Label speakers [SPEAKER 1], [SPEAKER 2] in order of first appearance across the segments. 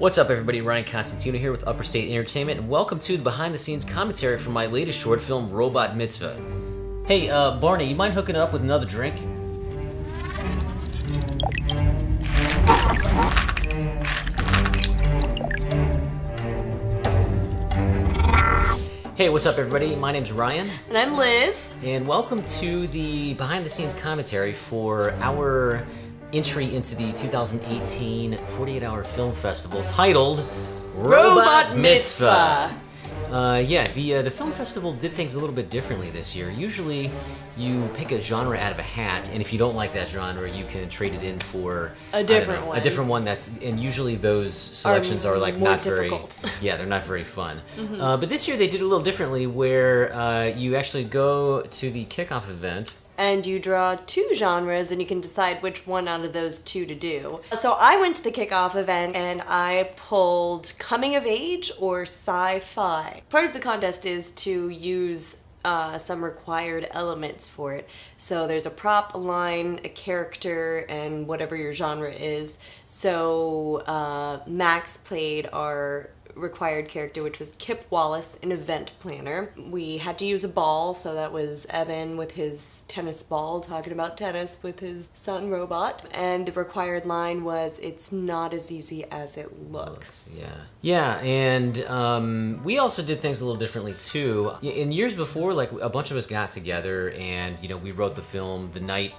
[SPEAKER 1] What's up, everybody? Ryan Constantino here with Upper State Entertainment, and welcome to the behind-the-scenes commentary for my latest short film, Robot Mitzvah. Hey, Barney, you mind hooking it up with another drink? Hey, what's up, everybody? My name's Ryan.
[SPEAKER 2] And I'm Liz.
[SPEAKER 1] And welcome to the behind-the-scenes commentary for our entry into the 2018 48-hour film festival titled
[SPEAKER 2] Robot Mitzvah.
[SPEAKER 1] The film festival did things a little bit differently this year. Usually, you pick a genre out of a hat, and if you don't like that genre, you can trade it in for
[SPEAKER 2] a different one.
[SPEAKER 1] A different one and usually those selections are like not
[SPEAKER 2] difficult.
[SPEAKER 1] Yeah, they're not very fun. Mm-hmm. But this year they did it a little differently, where you actually go to the kickoff event.
[SPEAKER 2] And you draw two genres, and you can decide which one out of those two to do. So I went to the kickoff event, and I pulled coming of age or sci-fi. Part of the contest is to use some required elements for it. So there's a prop, a line, a character, and whatever your genre is. So Max played our required character, which was Kip Wallace, an event planner. We had to use a ball, so that was Evan with his tennis ball talking about tennis with his son robot, and the required line was, "It's not as easy as it looks."
[SPEAKER 1] Yeah, and we also did things a little differently too. In years before, like a bunch of us got together and we wrote the film the night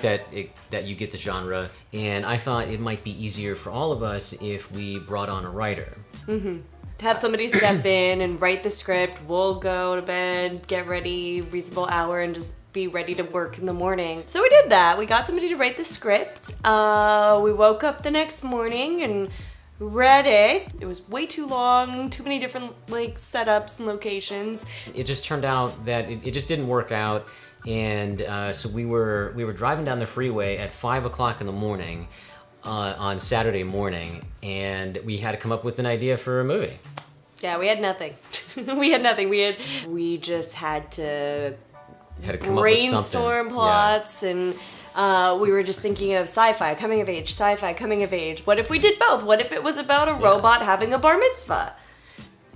[SPEAKER 1] that you get the genre, and I thought it might be easier for all of us if we brought on a writer.
[SPEAKER 2] Mm-hmm. Have somebody step in and write the script. We'll go to bed, get ready, reasonable hour, and just be ready to work in the morning. So we did that. We got somebody to write the script. We woke up the next morning and read it. It was way too long, too many different setups and locations.
[SPEAKER 1] It just turned out that it just didn't work out. And so we were driving down the freeway at 5 o'clock in the morning on Saturday morning, and we had to come up with an idea for a movie.
[SPEAKER 2] Yeah, we had nothing. We just had to
[SPEAKER 1] come
[SPEAKER 2] brainstorm
[SPEAKER 1] up with
[SPEAKER 2] plots, and we were just thinking of sci-fi, coming of age, sci-fi, coming of age. What if we did both? What if it was about a robot having a bar mitzvah?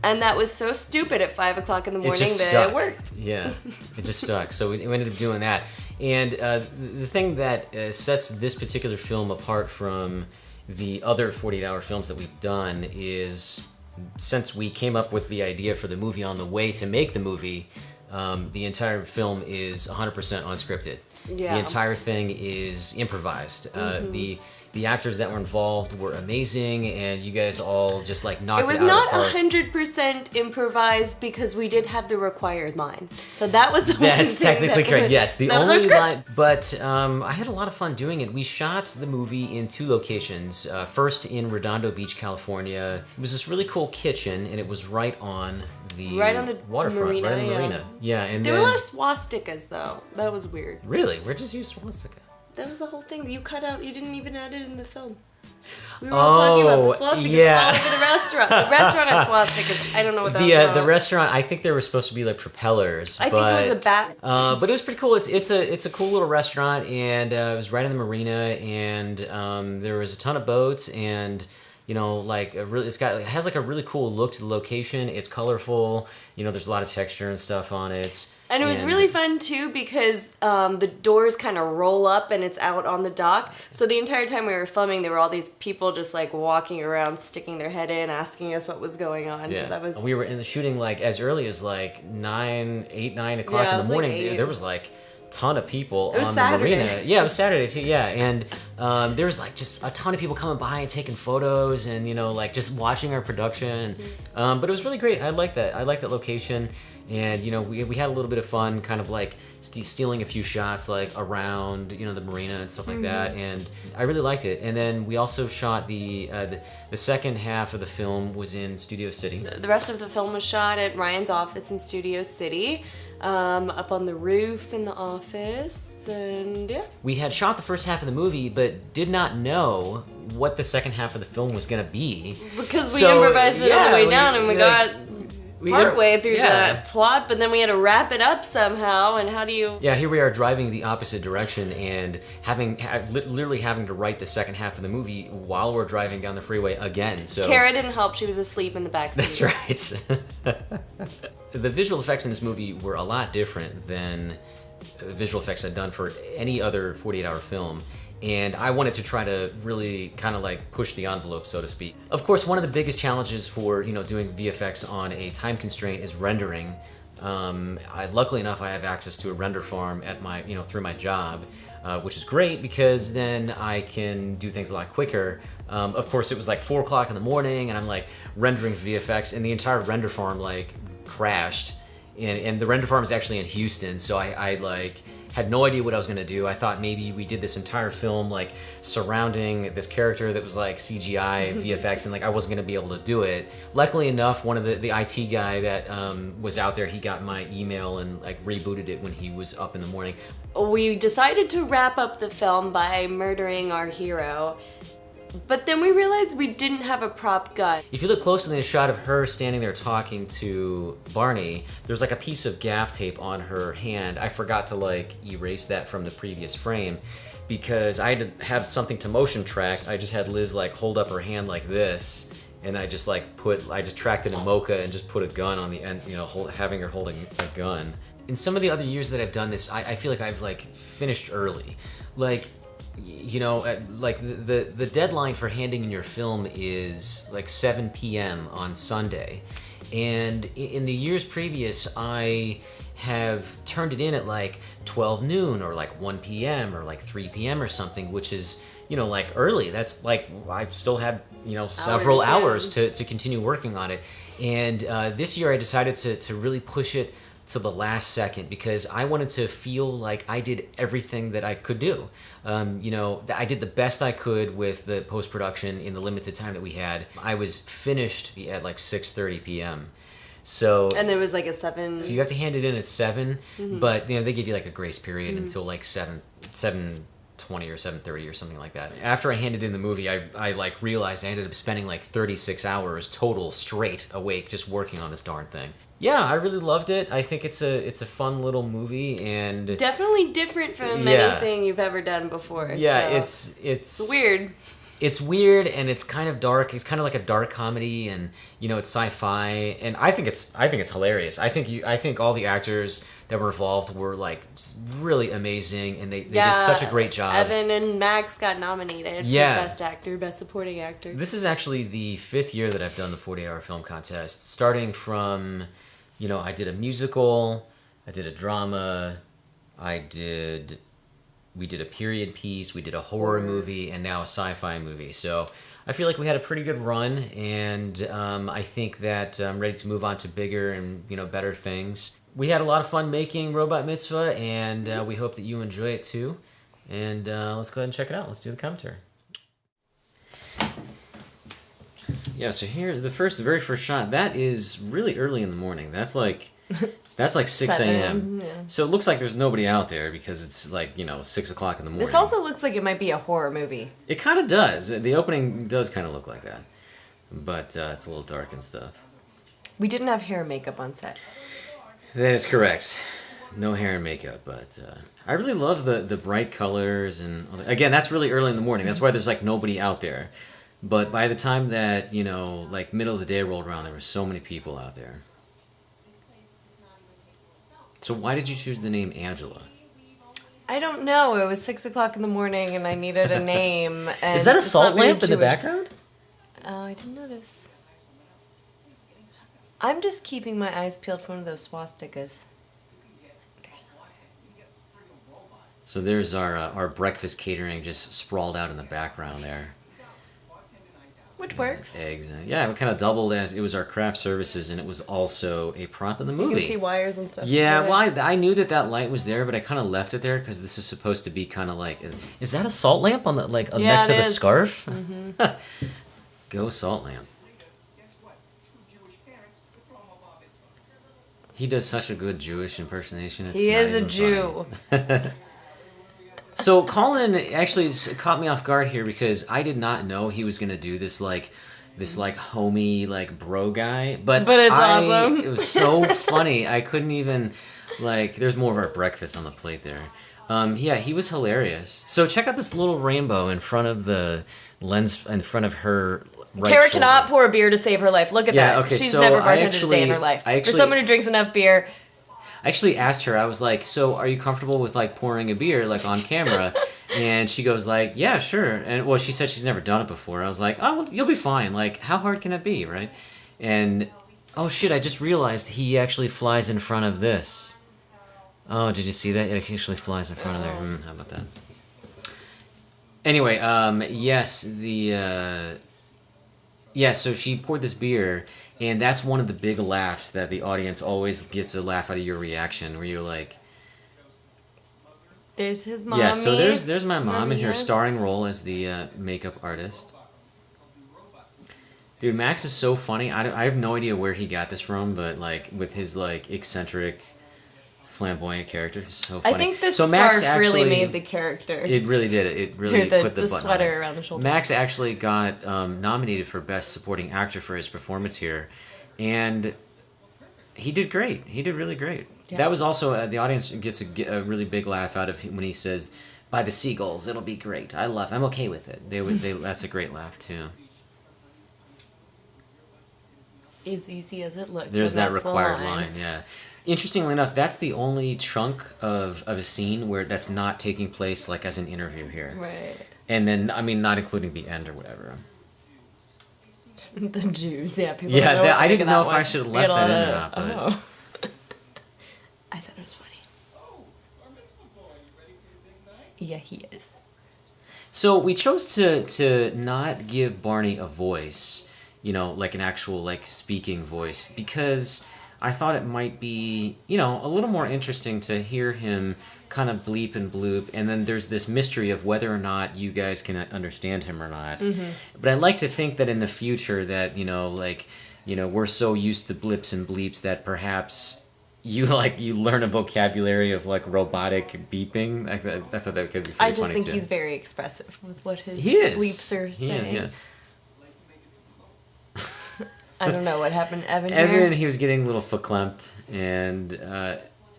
[SPEAKER 2] And that was so stupid at 5 o'clock in the morning that it worked.
[SPEAKER 1] Yeah, it just stuck. So we ended up doing that. And the thing that sets this particular film apart from the other 48-hour films that we've done is, since we came up with the idea for the movie on the way to make the movie, the entire film is 100% unscripted.
[SPEAKER 2] Yeah.
[SPEAKER 1] The entire thing is improvised. Mm-hmm. The actors that were involved were amazing, and you guys all just knocked it out of the park.
[SPEAKER 2] It was not 100% improvised because we did have the required line. So that was the only thing.
[SPEAKER 1] That's technically correct. Yes, the only
[SPEAKER 2] was our
[SPEAKER 1] line. But I had a lot of fun doing it. We shot the movie in two locations. First in Redondo Beach, California. It was this really cool kitchen, and it was right on the waterfront,
[SPEAKER 2] marina,
[SPEAKER 1] right on the marina. Yeah, and
[SPEAKER 2] there were a lot of swastikas though. That was weird.
[SPEAKER 1] Really? Where'd you use swastika?
[SPEAKER 2] That was the whole thing. You cut out. You didn't even add it in the film. We were all talking about the swastikas all over the restaurant. The restaurant had swastikas. I don't know what that was.
[SPEAKER 1] The restaurant, I think they were supposed to be like propellers.
[SPEAKER 2] I think it was a bat.
[SPEAKER 1] But it was pretty cool. It's a cool little restaurant, and it was right in the marina, and there was a ton of boats, and it has a really cool look to the location. It's colorful. There's a lot of texture and stuff on it.
[SPEAKER 2] And it was really fun, too, because the doors kind of roll up and it's out on the dock. So the entire time we were filming, there were all these people just, walking around, sticking their head in, asking us what was going on.
[SPEAKER 1] Yeah.
[SPEAKER 2] So that was...
[SPEAKER 1] We were in the shooting, as early as, 8, 9 o'clock in the morning. There was, ton of people on
[SPEAKER 2] Saturday.
[SPEAKER 1] The marina. Yeah, it was Saturday, too, yeah. And there was, just a ton of people coming by and taking photos and, just watching our production. But it was really great. I liked that. I liked that location. And, we had a little bit of fun kind of stealing a few shots around, the marina and stuff like that. And I really liked it. And then we also shot the second half of the film was in Studio City.
[SPEAKER 2] The rest of the film was shot at Ryan's office in Studio City, up on the roof in the office, and yeah.
[SPEAKER 1] We had shot the first half of the movie, but did not know what the second half of the film was going to be.
[SPEAKER 2] Because we improvised it on the way down, and we got partway through the plot, but then we had to wrap it up somehow. And how do you?
[SPEAKER 1] Yeah, here we are driving the opposite direction and literally having to write the second half of the movie while we're driving down the freeway again. So
[SPEAKER 2] Kara didn't help; she was asleep in the back seat.
[SPEAKER 1] That's right. The visual effects in this movie were a lot different than the visual effects I'd done for any other 48-hour film. And I wanted to try to really kind of like push the envelope, so to speak. Of course, one of the biggest challenges for doing VFX on a time constraint is rendering. Luckily enough, I have access to a render farm at my through my job, which is great because then I can do things a lot quicker. Of course, it was like 4 o'clock in the morning, and I'm like rendering VFX, and the entire render farm like crashed. And the render farm is actually in Houston, so I like had no idea what I was gonna do. I thought maybe we did this entire film like surrounding this character that was like CGI and VFX, and like I wasn't gonna be able to do it. Luckily enough, one of the IT guy that was out there, he got my email and like rebooted it when he was up in the morning.
[SPEAKER 2] We decided to wrap up the film by murdering our hero. But then we realized we didn't have a prop gun.
[SPEAKER 1] If you look closely at the shot of her standing there talking to Barney, there's like a piece of gaff tape on her hand. I forgot to like erase that from the previous frame because I had to have something to motion track. I just had Liz like hold up her hand like this, and I just tracked it in Mocha and just put a gun on the end, having her holding a gun. In some of the other years that I've done this, I feel like I've like finished early. Like, like the deadline for handing in your film is like 7 p.m. on Sunday. And in the years previous, I have turned it in at like 12 noon or like 1 p.m. or like 3 p.m. or something, which is, like early. That's like, I've still had, several hours to continue working on it. And this year I decided to really push it to the last second because I wanted to feel like I did everything that I could do. I did the best I could with the post-production in the limited time that we had. I was finished at like 6:30 p.m. So
[SPEAKER 2] and there was like a 7.
[SPEAKER 1] So you have to hand it in at 7, but they give you like a grace period until like 7:20 or 7:30 or something like that. After I handed in the movie, I like realized I ended up spending like 36 hours total straight awake just working on this darn thing. Yeah, I really loved it. I think it's a fun little movie, and
[SPEAKER 2] it's definitely different from anything you've ever done before.
[SPEAKER 1] Yeah,
[SPEAKER 2] so.
[SPEAKER 1] it's
[SPEAKER 2] weird.
[SPEAKER 1] It's weird, and it's kind of dark. It's kind of like a dark comedy, and it's sci-fi, and I think it's hilarious. I think all the actors that were involved were like really amazing, and they did such a great job.
[SPEAKER 2] Evan and Max got nominated for Best Actor, Best Supporting Actor.
[SPEAKER 1] This is actually the 5th year that I've done the 40-hour film contest, starting from, I did a musical, I did a drama, we did a period piece, we did a horror movie, and now a sci-fi movie. So I feel like we had a pretty good run, and I think that I'm ready to move on to bigger and better things. We had a lot of fun making Robot Mitzvah, and we hope that you enjoy it too. And let's go ahead and check it out. Let's do the commentary. Yeah, so here's the very first shot. That is really early in the morning. That's like 6 a.m.
[SPEAKER 2] Yeah.
[SPEAKER 1] So it looks like there's nobody out there because it's like, 6 o'clock in the morning.
[SPEAKER 2] This also looks like it might be a horror movie.
[SPEAKER 1] It kind of does. The opening does kind of look like that. But it's a little dark and stuff.
[SPEAKER 2] We didn't have hair and makeup on set.
[SPEAKER 1] That is correct. No hair and makeup, but I really love the bright colors. And again, that's really early in the morning. That's why there's like nobody out there. But by the time that, like middle of the day rolled around, there were so many people out there. So why did you choose the name Angela?
[SPEAKER 2] I don't know. It was 6 o'clock in the morning and I needed a name. And
[SPEAKER 1] is that a salt lamp in the background?
[SPEAKER 2] Oh, I didn't notice. I'm just keeping my eyes peeled for one of those swastikas.
[SPEAKER 1] So there's our breakfast catering just sprawled out in the background there.
[SPEAKER 2] Which works.
[SPEAKER 1] Eggs. Yeah, it kind of doubled as it was our craft services, and it was also a prop in the movie.
[SPEAKER 2] You can see wires and stuff.
[SPEAKER 1] Yeah, well, I knew that light was there, but I kind of left it there because this is supposed to be kind of like, is that a salt lamp on the next to the scarf? Mm-hmm. Go salt lamp. He does such a good Jewish impersonation.
[SPEAKER 2] He is a Jew.
[SPEAKER 1] So Colin actually caught me off guard here because I did not know he was going to do this like this like homey like bro guy, but
[SPEAKER 2] it's awesome.
[SPEAKER 1] It was so funny. I couldn't even like. There's more of our breakfast on the plate there. Yeah, he was hilarious. So check out this little rainbow in front of the lens in front of her. Right
[SPEAKER 2] Kara
[SPEAKER 1] shoulder.
[SPEAKER 2] cannot pour a beer to save her life. Look at that.
[SPEAKER 1] Okay,
[SPEAKER 2] She's
[SPEAKER 1] so
[SPEAKER 2] never bartended a day in her life. For someone who drinks enough beer.
[SPEAKER 1] I actually asked her, I was like, so are you comfortable with like pouring a beer like on camera? And she goes like, yeah, sure. And well, she said she's never done it before. I was like, oh, well, you'll be fine. Like, how hard can it be, right? And oh shit, I just realized he actually flies in front of this. Oh, did you see that? It actually flies in front of there. How about that? Anyway, yes, so she poured this beer, and that's one of the big laughs that the audience always gets a laugh out of your reaction, where you're like...
[SPEAKER 2] There's his mom.
[SPEAKER 1] Yeah, so there's my mom in her starring role as the makeup artist. Dude, Max is so funny. I have no idea where he got this from, but like with his like eccentric, flamboyant character, it's so funny.
[SPEAKER 2] I think the
[SPEAKER 1] so
[SPEAKER 2] scarf
[SPEAKER 1] Max actually,
[SPEAKER 2] really made the character.
[SPEAKER 1] It really did. It really put the button
[SPEAKER 2] sweater
[SPEAKER 1] on it.
[SPEAKER 2] around the shoulders.
[SPEAKER 1] Max actually got nominated for Best Supporting Actor for his performance here, and he did great. He did really great. Yeah. That was also the audience gets a really big laugh out of him when he says, "By the seagulls, it'll be great. I'm okay with it." That's a great laugh too.
[SPEAKER 2] As easy as it looks.
[SPEAKER 1] There's that required line, yeah. Interestingly enough, that's the only chunk of a scene where that's not taking place like as an interview here.
[SPEAKER 2] Right.
[SPEAKER 1] And then, I mean, not including the end or whatever.
[SPEAKER 2] The Jews, yeah. People
[SPEAKER 1] I didn't know if I should have left that in or not. But...
[SPEAKER 2] Oh. I thought it was funny. Yeah, he is.
[SPEAKER 1] So we chose to not give Barney a voice, you know, like an actual like speaking voice, because I thought it might be, you know, a little more interesting to hear him kind of bleep and bloop, and then there's this mystery of whether or not you guys can understand him or not. Mm-hmm. But I'd like to think that in the future that, you know, like, you know, we're so used to blips and bleeps that perhaps you learn a vocabulary of like robotic beeping. I thought that could be pretty funny too.
[SPEAKER 2] I just think he's very expressive with what his bleeps are saying.
[SPEAKER 1] He is, yes.
[SPEAKER 2] I don't know what happened to Evan here.
[SPEAKER 1] Evan, he was getting a little verklempt, and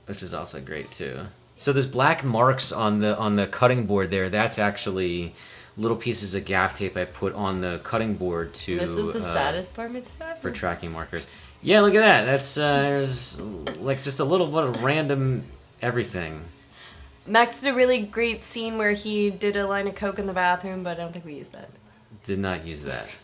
[SPEAKER 1] which is also great too. So there's black marks on the cutting board there. That's actually little pieces of gaff tape I put on the cutting board to.
[SPEAKER 2] This is the saddest bar mitzvah
[SPEAKER 1] for tracking markers. Yeah, look at that. That's there's like just a little bit of random everything.
[SPEAKER 2] Max did a really great scene where he did a line of coke in the bathroom, but I don't think we used that.
[SPEAKER 1] Did not use that.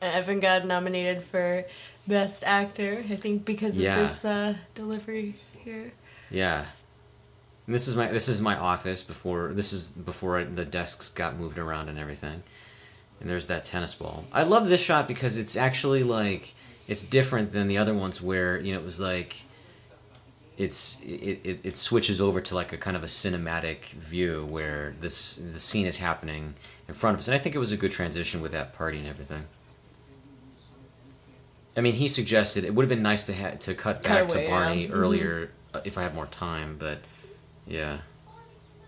[SPEAKER 2] Evan got nominated for Best Actor, I think, because of this delivery here.
[SPEAKER 1] Yeah. And this is my office before the desks got moved around and everything. And there's that tennis ball. I love this shot because it's actually like it's different than the other ones where, you know, it was like it switches over to like a kind of a cinematic view where the scene is happening in front of us. And I think it was a good transition with that party and everything. I mean, he suggested it would have been nice to cut back to Barney earlier if I had more time, but yeah,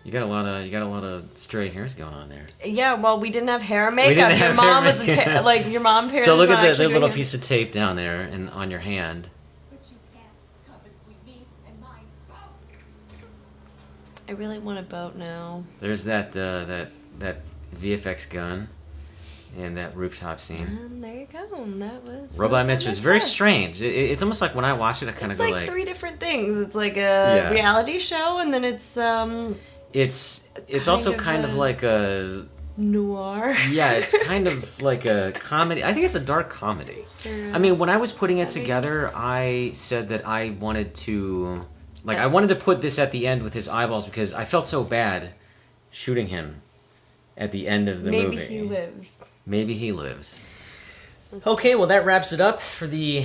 [SPEAKER 1] you got a lot of stray hairs going on there.
[SPEAKER 2] Yeah, well, we didn't have hair and makeup. Your mom was like your mom parents.
[SPEAKER 1] So look at the little piece of tape down there and on your hand.
[SPEAKER 2] I really want a boat now.
[SPEAKER 1] There's that VFX gun. And that rooftop scene.
[SPEAKER 2] And there you go. That was
[SPEAKER 1] Robot Mitzvah. It's very strange. It's almost like when I watch it, I kind of go like...
[SPEAKER 2] It's like three different things. It's like a reality show, and then it's
[SPEAKER 1] It's also kind of like a...
[SPEAKER 2] Noir.
[SPEAKER 1] Yeah, it's kind of like a comedy. I think it's a dark comedy. I mean, when I was putting it together, I said that I wanted to... Like, I wanted to put this at the end with his eyeballs because I felt so bad shooting him at the end of the movie.
[SPEAKER 2] Maybe he lives.
[SPEAKER 1] Maybe he lives. Okay, well that wraps it up for the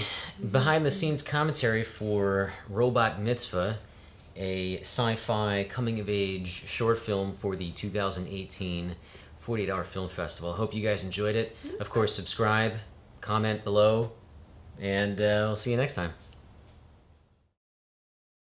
[SPEAKER 1] behind-the-scenes commentary for Robot Mitzvah, a sci-fi coming-of-age short film for the 2018 48-Hour Film Festival. Hope you guys enjoyed it. Of course, subscribe, comment below, and we'll see you next time.